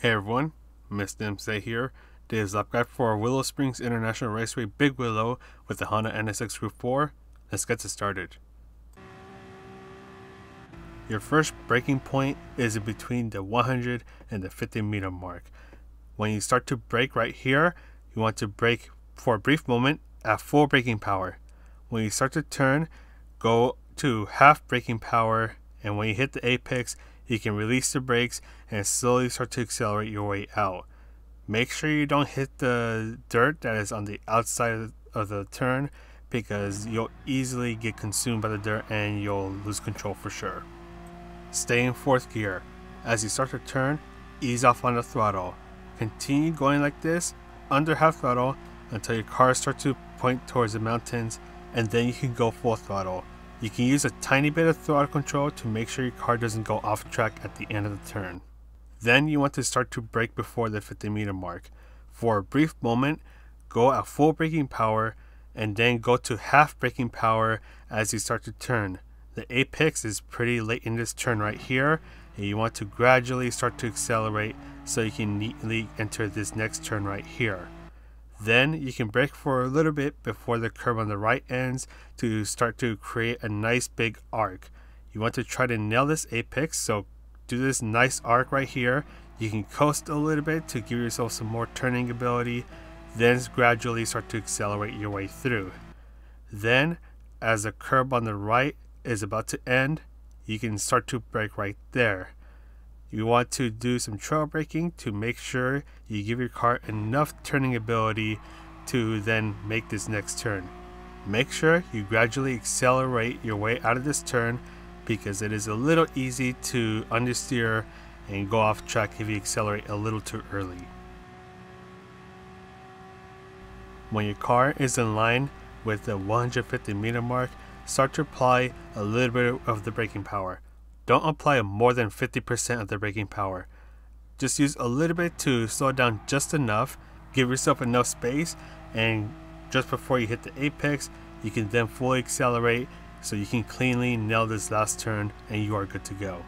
Hey everyone, Mr. MC here. This is lap guide for Willow Springs International Raceway Big Willow with the Honda NSX Group 4. Let's get started. Your first braking point is in between the 100 and the 50 meter mark. When you start to brake right here, you want to brake for a brief moment at full braking power. When you start to turn, go to half braking power, and when you hit the apex, you can release the brakes and slowly start to accelerate your way out. Make sure you don't hit the dirt that is on the outside of the turn, because you'll easily get consumed by the dirt and you'll lose control for sure. Stay in fourth gear. As you start to turn, ease off on the throttle. Continue going like this under half throttle until your car starts to point towards the mountains, and then you can go full throttle. You can use a tiny bit of throttle control to make sure your car doesn't go off track at the end of the turn. Then you want to start to brake before the 50 meter mark. For a brief moment, go at full braking power and then go to half braking power as you start to turn. The apex is pretty late in this turn right here, and you want to gradually start to accelerate so you can neatly enter this next turn right here. Then you can brake for a little bit before the curb on the right ends to start to create a nice big arc. You want to try to nail this apex, so do this nice arc right here. You can coast a little bit to give yourself some more turning ability, then gradually start to accelerate your way through. Then, as the curb on the right is about to end, you can start to brake right there. You want to do some trail braking to make sure you give your car enough turning ability to then make this next turn. Make sure you gradually accelerate your way out of this turn, because it is a little easy to understeer and go off track if you accelerate a little too early. When your car is in line with the 150 meter mark, start to apply a little bit of the braking power. Don't apply more than 50% of the braking power. Just use a little bit to slow it down just enough, give yourself enough space, and just before you hit the apex, you can then fully accelerate so you can cleanly nail this last turn and you are good to go.